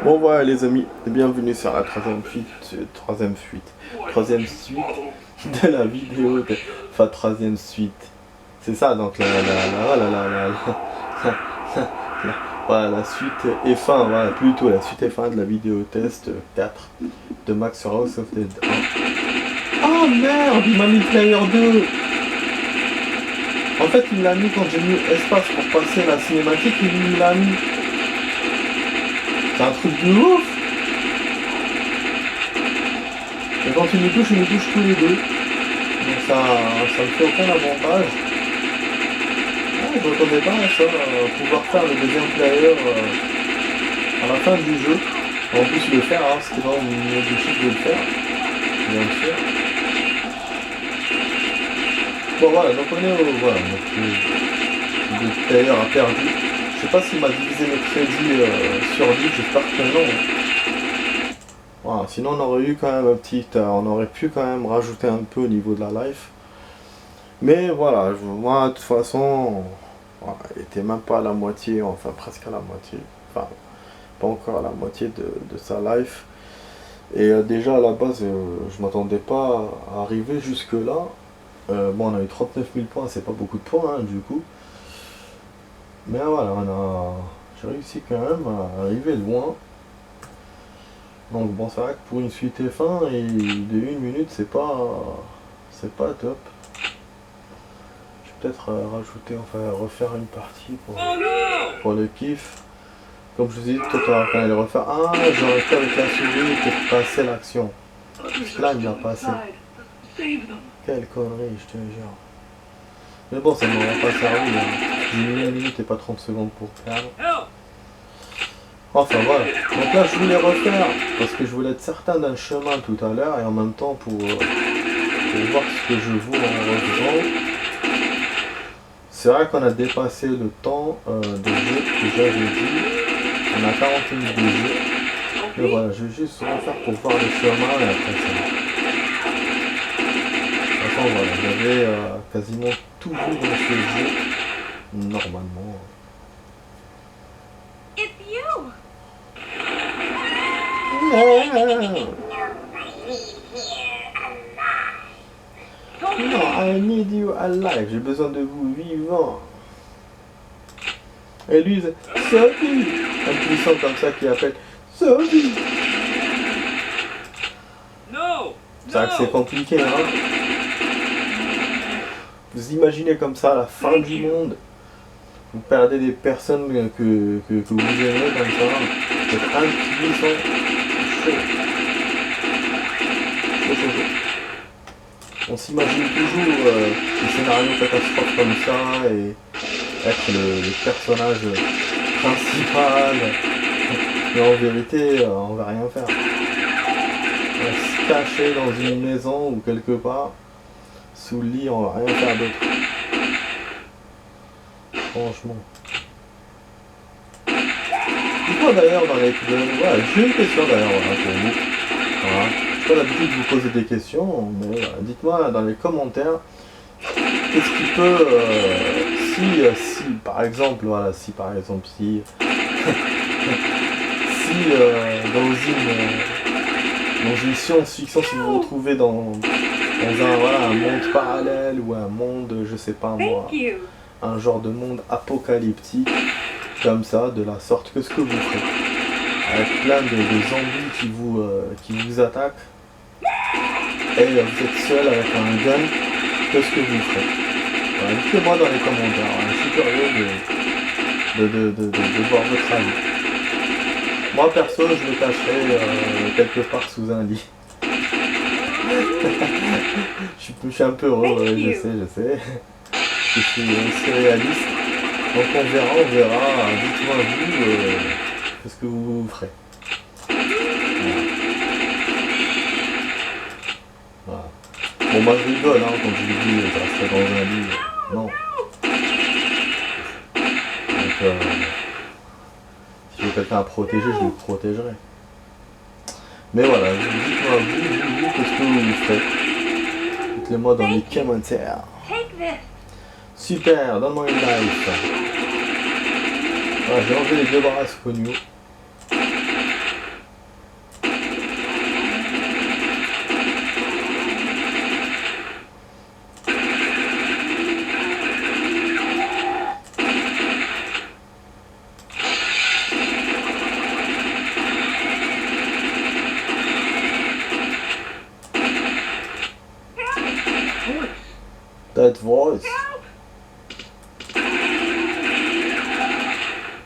Bon voilà les amis, bienvenue sur la troisième suite de la vidéo, enfin troisième suite. C'est ça donc voilà, la suite F1, voilà, plutôt la suite F1 de la vidéo test 4 de Max sur House of Dead 1. Oh merde, il m'a mis Player 2. En fait il l'a mis quand j'ai mis espace pour passer la cinématique, il l'a mis. C'est un truc de ouf. Et quand il me touche tous les deux. Donc ça me fait aucun avantage. Ah, je m'attendais pas à ça, pouvoir faire le deuxième player à la fin du jeu. En plus le faire, hein, c'était dans mon objectif de le faire. Bien sûr. Bon voilà, donc on est au... Voilà, donc le player a perdu. Je sais pas s'il m'a divisé mes crédits sur 10, j'espère que non. Voilà, sinon on aurait eu quand même un petit... on aurait pu quand même rajouter un peu au niveau de la life. Mais voilà, moi de toute façon, voilà, il était même pas à la moitié, enfin presque à la moitié. Enfin, pas encore à la moitié de sa life. Et déjà à la base, je m'attendais pas à arriver jusque là. Bon, on a eu 39 000 points, c'est pas beaucoup de points hein, du coup. Mais voilà, j'ai réussi quand même à arriver loin. Donc bon, c'est vrai que pour une suite F1 et de 1 minute, c'est pas top. Je vais peut-être rajouter, enfin refaire une partie pour le kiff. Comme je vous ai dit, tout à l'heure quand elle refaire, ah j'aurais fait avec la souris pour passer l'action. Là il m'a passé. Quelle connerie, je te jure. Mais bon, ça ne m'aurait pas servi. Hein. J'ai mis 1 minute et pas 30 secondes pour perdre. Enfin voilà. Donc là, je voulais refaire parce que je voulais être certain d'un chemin tout à l'heure et en même temps pour voir ce que je vaux en refaisant. C'est vrai qu'on a dépassé le temps de jeu que j'avais dit. On a 40 minutes de jeu. Mais voilà, je vais juste refaire pour voir le chemin et après ça. Enfin voilà, j'avais quasiment tout vu dans ce jeu, normalement. Non, I need you alive, j'ai besoin de vous vivant. Et lui, c'est Sophie, un puissant comme ça qui appelle Sophie. C'est vrai que c'est compliqué, hein. Vous imaginez comme ça la fin du monde. Vous perdez des personnes que vous aimez comme ça. Vous êtes impuissant. Chaud. On s'imagine toujours des scénarios catastrophes comme ça et être le personnage principal. Mais en vérité, on va rien faire. On va se cacher dans une maison ou quelque part. Sous le lit, on va rien faire d'autre. Franchement. Dites-moi d'ailleurs dans les... Voilà, j'ai une question d'ailleurs voilà, pour vous. Voilà. J'ai pas l'habitude de vous poser des questions, mais voilà, dites-moi dans les commentaires qu'est-ce qui peut... si par exemple, voilà, si dans une science-fiction, si vous vous retrouvez dans un monde parallèle ou un monde, je sais pas moi, un genre de monde apocalyptique, comme ça, de la sorte, qu'est-ce que vous ferez? Avec plein de zombies qui vous attaquent, et vous êtes seul avec un gun, qu'est-ce que vous ferez? Voilà, dites-le-moi dans les commentaires, hein, je suis curieux de voir votre avis. Moi perso, je me cacherai quelque part sous un lit. je suis un peu heureux, je sais. Je suis réaliste. Donc on verra. Dites-moi vous, qu'est-ce que vous ferez. Voilà. Bon, moi je rigole hein, quand je vous dis je resterai dans un lit. Non. Donc, si j'ai quelqu'un à protéger, je le protégerai. Mais voilà, dites-moi vous, qu'est-ce que vous ferez. Dites-le-moi dans les commentaires. Super, donne-moi une life. Voilà, j'ai enlevé les deux bras cognos. That voice. Help!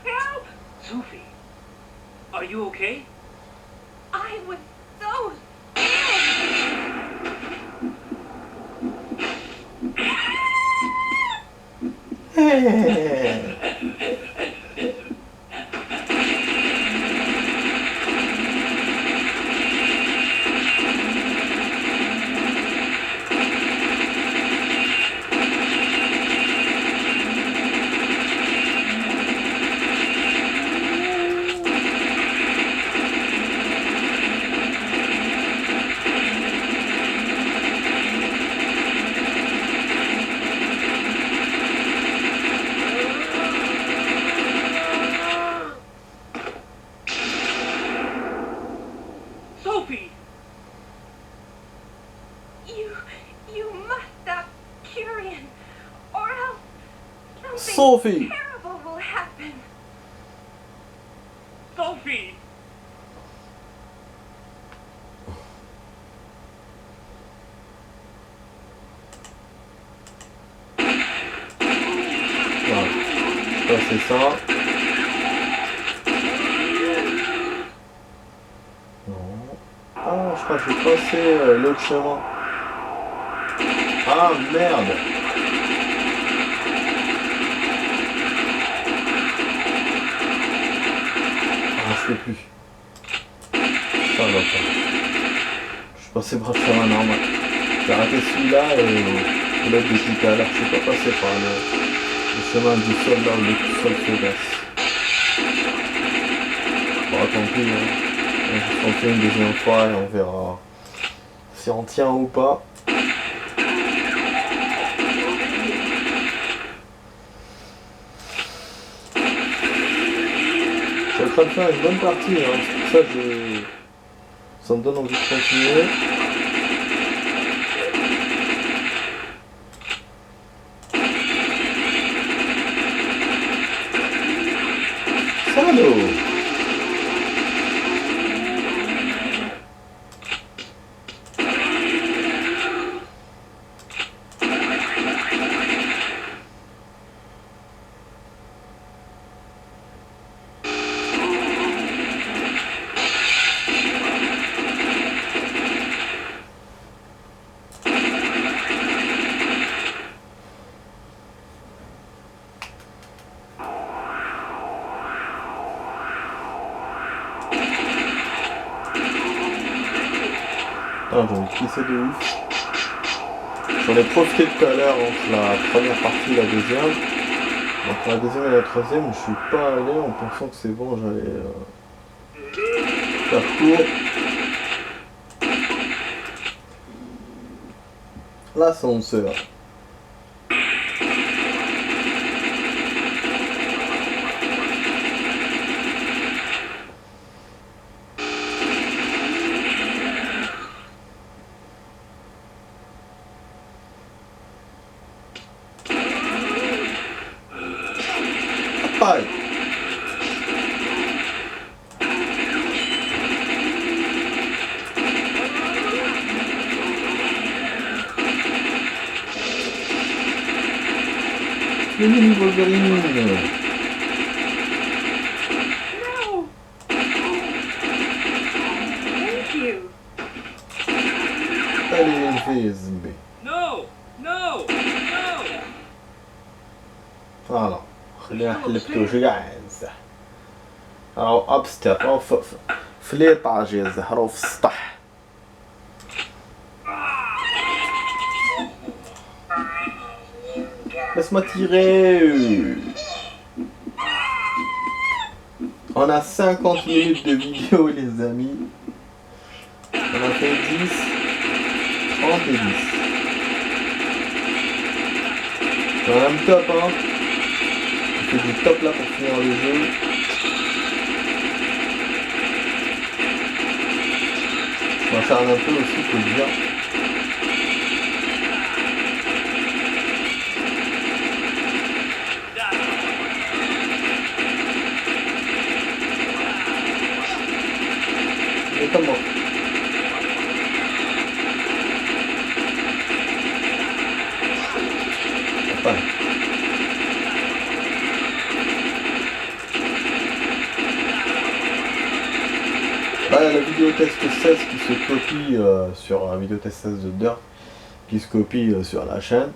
Help! Sophie, are you okay? I was so scared. Sophie! You must stop Kyrian, or else something Sophie. terrible will happen. Sophie! Voilà. Ça, c'est ça. Non. Ah, je crois que je vais passer l'autre chemin. Ah, merde. Ah, je sais plus. Ça va pas. Je suis passé par le chemin normal. J'ai raté celui-là et l'autre de tout à l'heure. Je suis pas passé par le chemin du sol là où le sol se baisse. Bon, tant pis. Hein. On fait une deuxième fois et on verra si on tient ou pas. Je suis en train de faire une bonne partie, hein. C'est pour ça que ça me donne envie de continuer. Salaud! Ah, j'ai envie de pisser de ouf. J'en ai profité tout à l'heure entre la première partie et la deuxième. Entre la deuxième et la troisième, je suis pas allé en pensant que c'est bon, j'allais faire court. L'ascenseur. Pareil. Le mini Wolverine. No! Thank you. Allez, fais zimbi. No! No! No! Voilà. خلينا حلبتو جاعز. راهو ابستر راهو في ليطاج يا زهر في السطح. Laisse-moi tirer. On a 50 minutes de vidéo les amis. On a fait 10, 30 et 10. C'est un top hein. On fait du top là pour finir le jeu. Je m'acharne un peu aussi, faut le dire. Mais comment? Bah, la vidéo test 16 qui se copie sur la vidéo test 16 de Dirt, qui se copie sur la chaîne.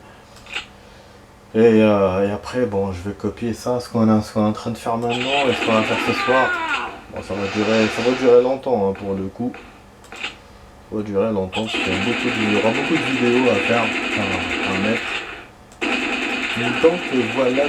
Et après, bon, je vais copier ça, ce qu'on est en train de faire maintenant et ce qu'on va faire ce soir. Bon, ça va durer longtemps hein, pour le coup. Ça va durer longtemps parce qu'il y aura beaucoup de vidéos à faire, enfin, à mettre. Donc voilà.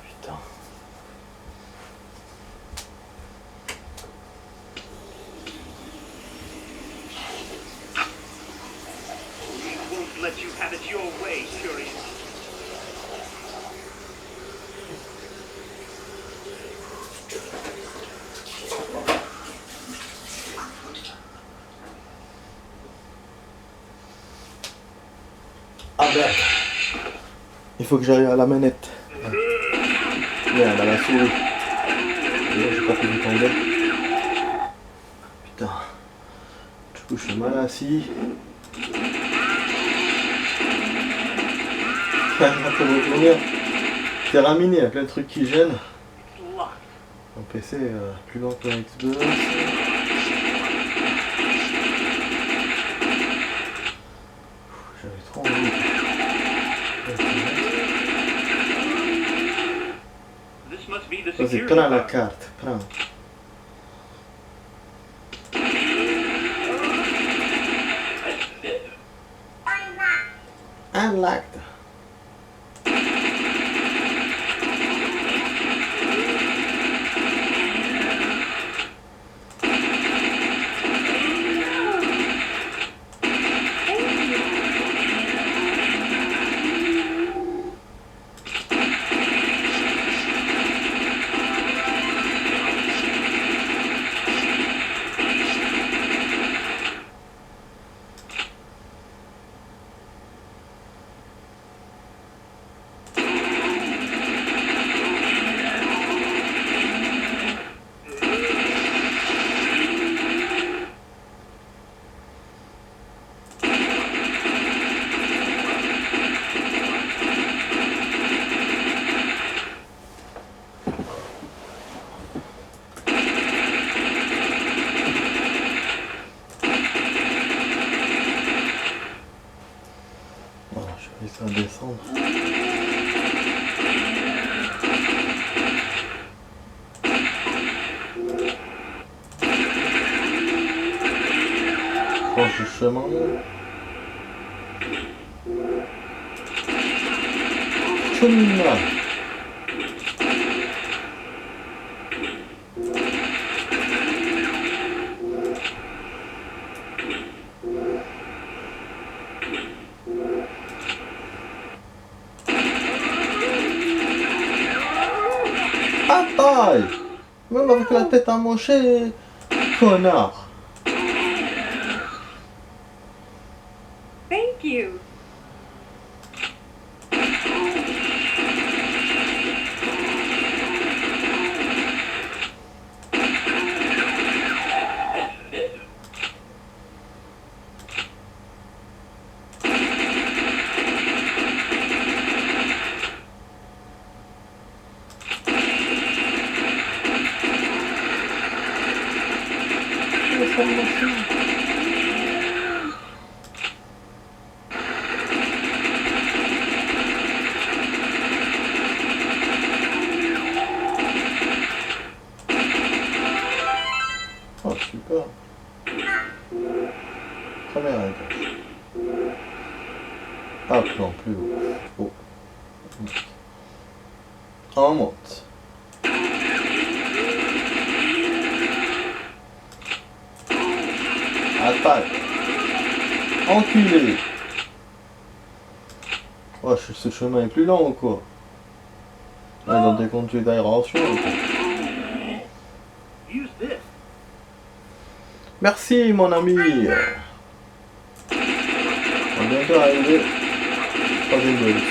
Putain. Won't let you have it your way, Curious. Ah ben, il faut que j'aille à la manette. Merde, à la souris. J'ai pas pu lui tomber. Putain. Du coup, je suis mal assis. Pour revenir. Terminé, il y a plein de trucs qui gênent. Locked. Mon PC est plus lent que Xbox. J'avais trop envie. This must be the Vas-y, security prends la card. carte, prends. Unlocked. Voilà, je vais essayer de descendre. Proche du chemin. Chemin. Aïe! Même avec la tête à mocher, connard! Thank you. Oh, super! Première étage. Ah, non, plus haut. Oh. On monte. Attaque! Enculé! Oh, ce chemin est plus lent ou quoi? Ouais, dans des conduits d'aération ou quoi? Use this. Merci mon ami! va bientôt arriver. Troisième bonus.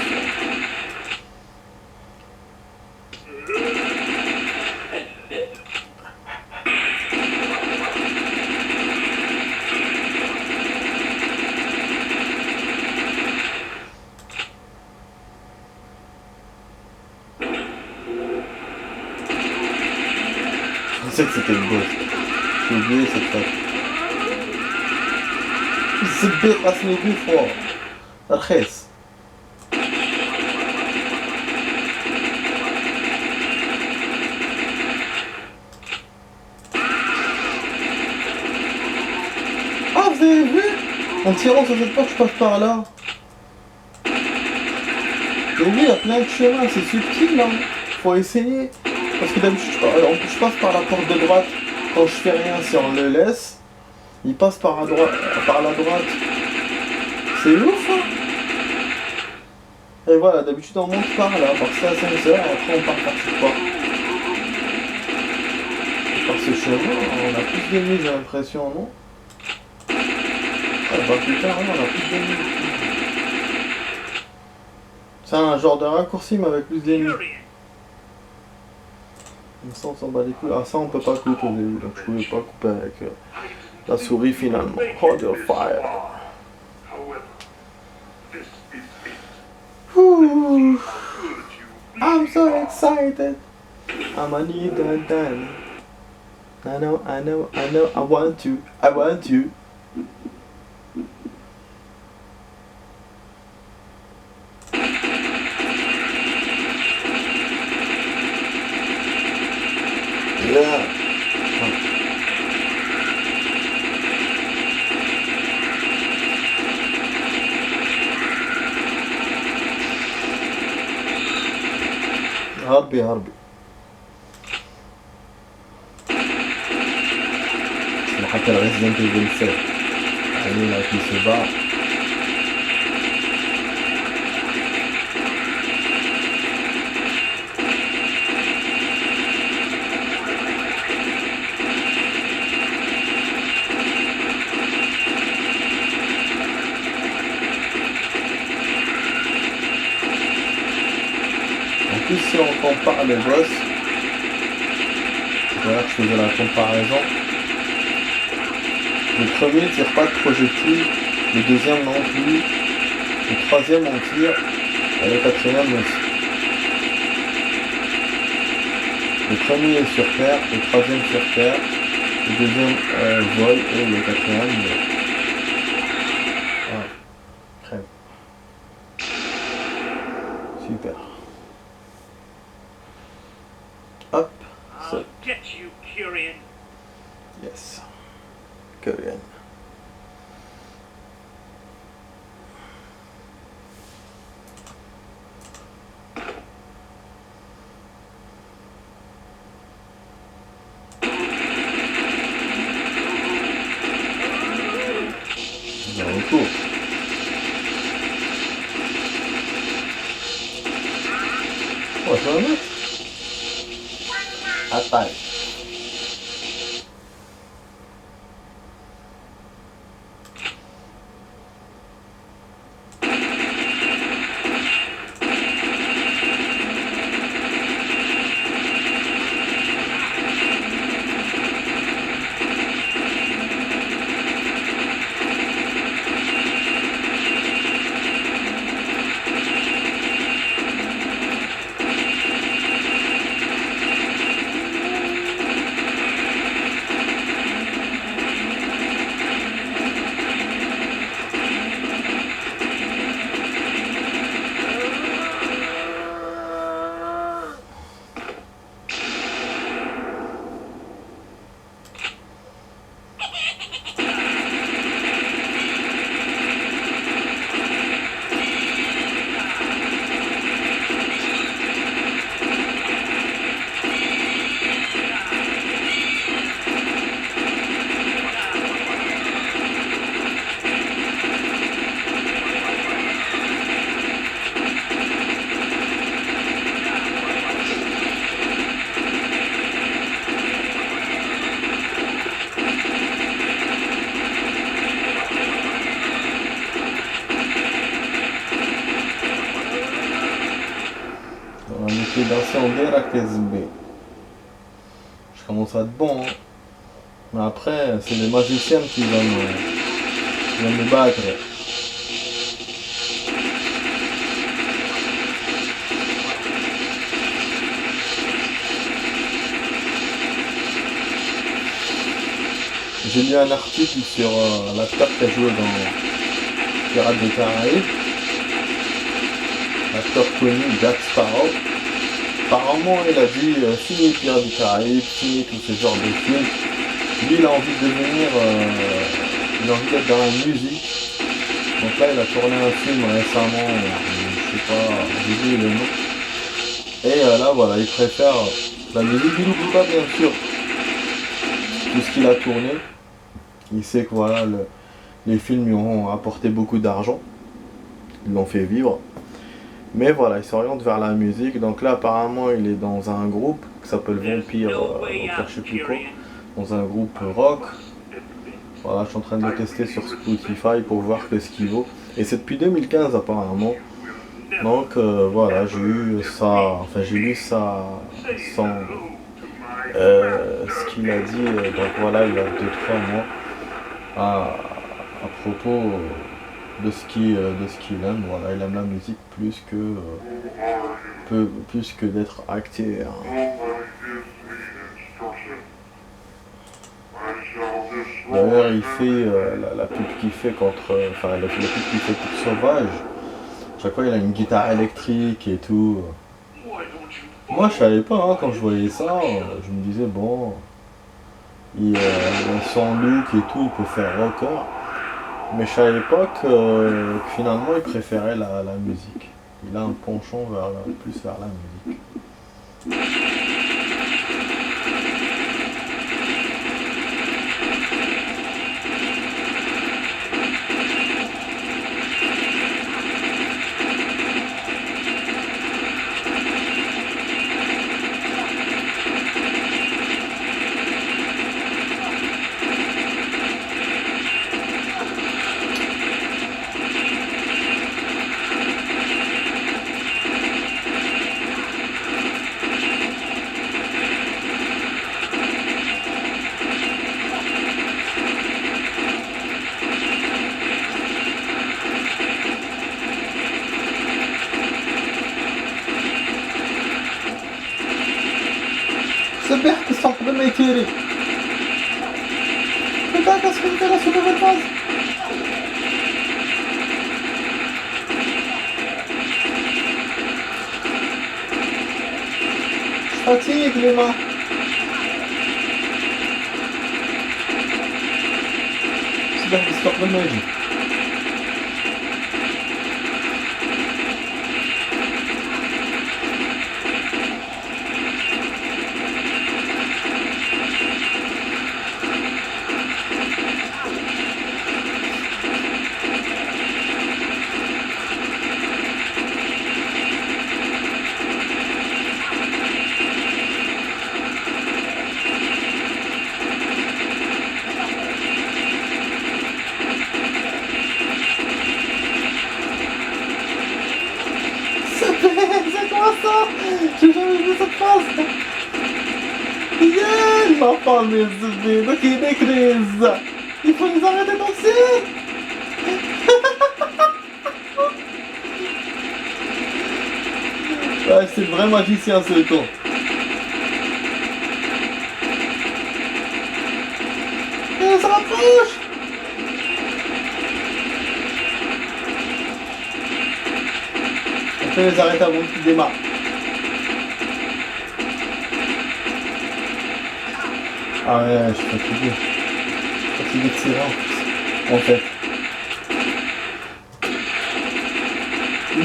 Je pensais que c'était le boss. J'ai oublié cette phase. الزبيق اصلي بيفور رخيص. Ah, vous avez vu? En tirant sur cette porte, je passe par là. Vous avez vu, il y a plein de chemins, c'est subtil là. Faut essayer. Parce que d'habitude, je passe par la porte de droite. Quand je fais rien, si on le laisse, il passe par la droite. C'est ouf, hein? Et voilà, d'habitude on monte par là, par cet ascenseur, et après on part par cette porte. Et par ce chemin, on a plus d'ennemis, j'ai l'impression, non? Ah, bah putain, on a plus d'ennemis. C'est un genre de raccourci, mais avec plus d'ennemis. Ça, on s'en bat les couilles. Ah, ça, on peut pas couper au début, donc je pouvais pas couper avec la souris finalement. Hold your fire. Ooh, I'm so excited. I'm a little Dan. I know, I want you. Yeah. هربي حتى الريزيدنت ايفل 7 خلينا في صباع. Si on compare les boss, voilà, je faisais la comparaison. Le premier tire pas de projectile, le deuxième non plus, le troisième on tire, et le quatrième aussi. Le premier est sur terre, le troisième sur terre, le deuxième vole et le quatrième vole. Voilà. Crème. Super. Hop, so. I'll get you, Curian. Yes. Curian. Dans le coup. Oh, je vais le mettre. Attaque. version direct SB. Je commence à être bon, hein. Mais après, c'est les magiciens qui vont me battre. J'ai lu un article sur l'acteur qui a joué dans Pirates des Caraïbes. L'acteur connu, Jack Sparrow. Apparemment, il a dit fini Pirates des Caraïbes, fini tout ce genre de films. Lui, il a envie de devenir, il a envie d'être dans la musique. Donc là, il a tourné un film récemment, je sais pas, j'ai oublié le nom. Et là, voilà, il préfère la musique. Il n'oublie pas, bien sûr, tout ce qu'il a tourné. Il sait que voilà, les films lui ont apporté beaucoup d'argent. Ils l'ont fait vivre. Mais voilà, il s'oriente vers la musique. Donc là, apparemment, il est dans un groupe qui s'appelle Vampire, je sais plus quoi. Dans un groupe rock. Voilà, je suis en train de le tester sur Spotify pour voir ce qu'il vaut. Et c'est depuis 2015 apparemment. Donc voilà, j'ai eu ça, enfin j'ai lu ça sans ce qu'il a dit. Donc voilà, il y a 2-3 mois à propos de ce qu'il aime. Voilà, il aime la musique plus que d'être acteur. D'ailleurs, il fait la pub qu'il fait contre, enfin la pub qu'il fait pour Sauvage. Chaque fois, il a une guitare électrique et tout. Moi, je savais pas, hein, quand je voyais ça, je me disais bon, son look et tout, il peut faire rocker. Mais je savais pas que finalement, il préférait la musique. Il a un penchant plus vers la musique. صبح الصبح قبل ما يتيري كنت كنسخن كده صدور الفاز فاتيك لما صبح الصبح قبل ما يجي C'est quoi ça? J'ai jamais vu cette phrase. Yeah, ma femme est zbée, donc il est crise. Il faut les arrêter de danser. Ouais, c'est vrai magicien ce con. Et ça rapproche. On fait les arrêter avant qu'il démarre. Ah ouais, je suis fatigué. Fatigué de tirer en fait.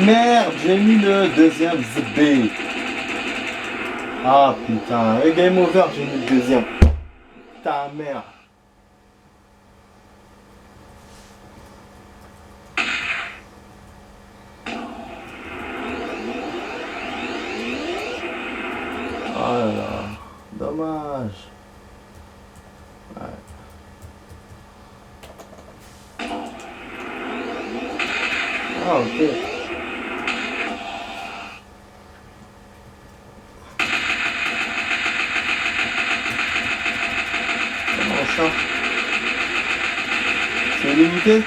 Merde, j'ai mis le deuxième ZB. Ah putain, et game over, j'ai mis le deuxième. Putain, merde. Oh là là, dommage. Ouais. Ah ok. Tu veux l'imiter?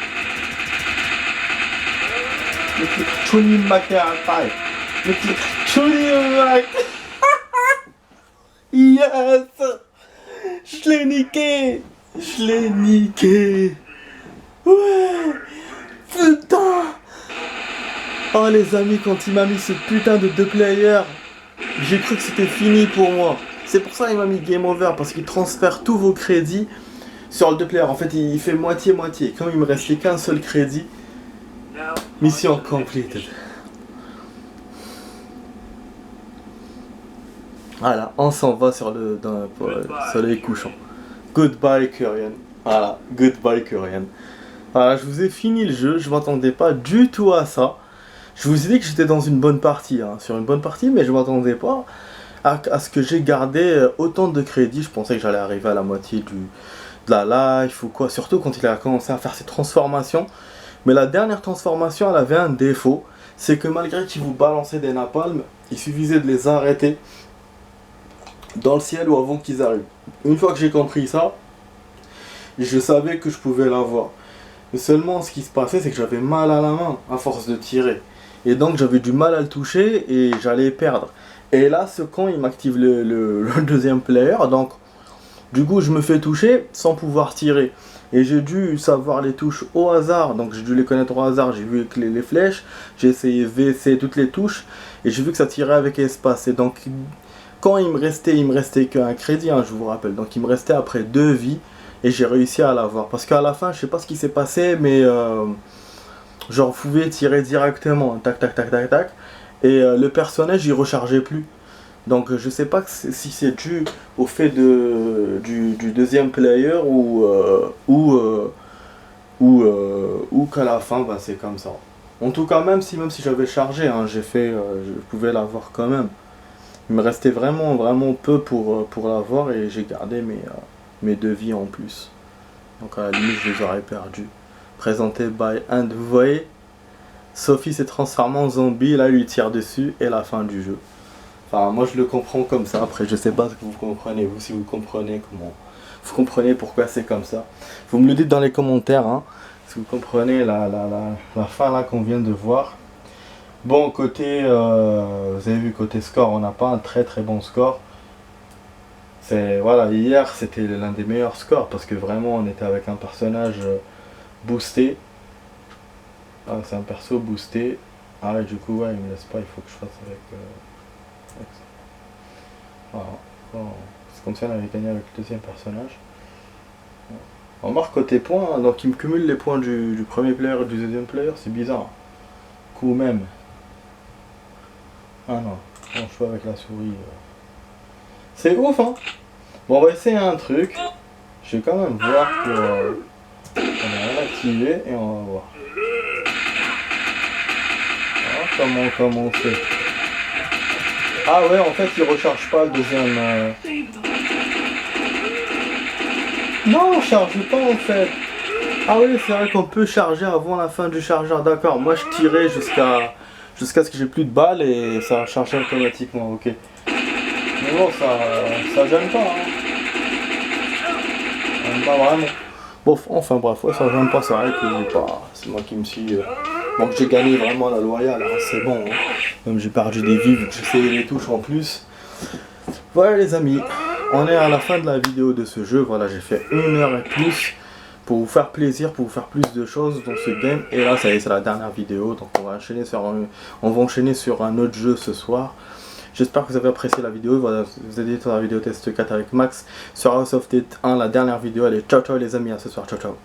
Le clic Chuni Makatai. Le clic Chuni Mak. Yes! Je l'ai niqué! Je l'ai niqué! Ouais! Putain! Oh les amis, quand il m'a mis ce putain de 2 players, j'ai cru que c'était fini pour moi. C'est pour ça qu'il m'a mis Game Over, parce qu'il transfère tous vos crédits sur le 2 player. En fait, il fait moitié-moitié. Comme il me restait qu'un seul crédit, mission completed. Voilà, on s'en va sur le soleil couchant. Goodbye Korean. Voilà, goodbye Korean. Voilà, je vous ai fini le jeu, je m'attendais pas du tout à ça. Je vous ai dit que j'étais dans une bonne partie, hein, sur une bonne partie, mais je m'attendais pas à ce que j'ai gardé autant de crédits. Je pensais que j'allais arriver à la moitié de la life ou quoi, surtout quand il a commencé à faire ses transformations. Mais la dernière transformation, elle avait un défaut, c'est que malgré qu'il vous balançait des napalms, il suffisait de les arrêter dans le ciel ou avant qu'ils arrivent. Une fois que j'ai compris ça, je savais que je pouvais l'avoir. Mais seulement ce qui se passait, c'est que j'avais mal à la main à force de tirer. Et donc j'avais du mal à le toucher et j'allais perdre. Et là, ce con, il m'active le deuxième player. Donc, du coup, je me fais toucher sans pouvoir tirer. Et j'ai dû savoir les touches au hasard. Donc, j'ai dû les connaître au hasard. J'ai vu avec les flèches. J'ai essayé V, C, toutes les touches. Et j'ai vu que ça tirait avec espace. Et donc, quand il me restait qu'un crédit, hein, je vous rappelle. Donc, il me restait après 2 vies. Et j'ai réussi à l'avoir. Parce qu'à la fin, je sais pas ce qui s'est passé, mais genre, vous pouvez tirer directement. Tac, tac, tac, tac, tac. Et le personnage, il rechargeait plus. Donc, je sais pas si c'est dû au fait du deuxième player ou qu'à la fin, bah, c'est comme ça. En tout cas, même si j'avais chargé, hein, je pouvais l'avoir quand même. Il me restait vraiment peu pour l'avoir et j'ai gardé mes 2 vies en plus. Donc à la limite je les aurais perdus. Présenté by Hand. Vous voyez, Sophie s'est transformée en zombie, là il lui tire dessus et la fin du jeu. Enfin moi je le comprends comme ça, après je sais pas ce que vous comprenez, vous si vous comprenez comment. Vous comprenez pourquoi c'est comme ça. Vous me le dites dans les commentaires, hein, si vous comprenez la fin là qu'on vient de voir. Bon côté, vous avez vu côté score, on n'a pas un très bon score. Voilà, hier c'était l'un des meilleurs scores parce que vraiment on était avec un personnage boosté. Ah, c'est un perso boosté. Ah et du coup ouais, il me laisse pas, il faut que je fasse avec ça. Voilà. Bon, c'est comme ça on avait gagné avec le deuxième personnage. On remarque côté points, donc il me cumule les points du premier player et du deuxième player, c'est bizarre. Coup même. Ah non, je joue avec la souris. C'est ouf hein. Bon on va essayer un truc. Je vais quand même voir pour... on va réactiver et on va voir. Alors, comment on fait. Ah ouais en fait il recharge pas le deuxième... Non on charge pas en fait. Ah oui c'est vrai qu'on peut charger avant la fin du chargeur, d'accord. Moi je tirais jusqu'à ce que j'ai plus de balles et ça charge automatiquement, ok. Mais bon, ça gêne pas, hein. Pas vraiment. Bon, enfin bref, ouais, ça gêne pas, c'est vrai que c'est moi qui me suis... Donc j'ai gagné vraiment la loyale, hein, c'est bon. Hein. Même j'ai perdu des vies vu que j'essayais les touches en plus. Voilà les amis, on est à la fin de la vidéo de ce jeu. Voilà, j'ai fait 1 heure et plus pour vous faire plaisir, pour vous faire plus de choses dans ce game. Et là, ça y est, c'est la dernière vidéo. Donc on va enchaîner sur un autre jeu ce soir. J'espère que vous avez apprécié la vidéo. Voilà, vous êtes sur la vidéo test 4 avec Max sur House of Dead 1, la dernière vidéo. Allez, ciao ciao les amis, à ce soir, ciao ciao.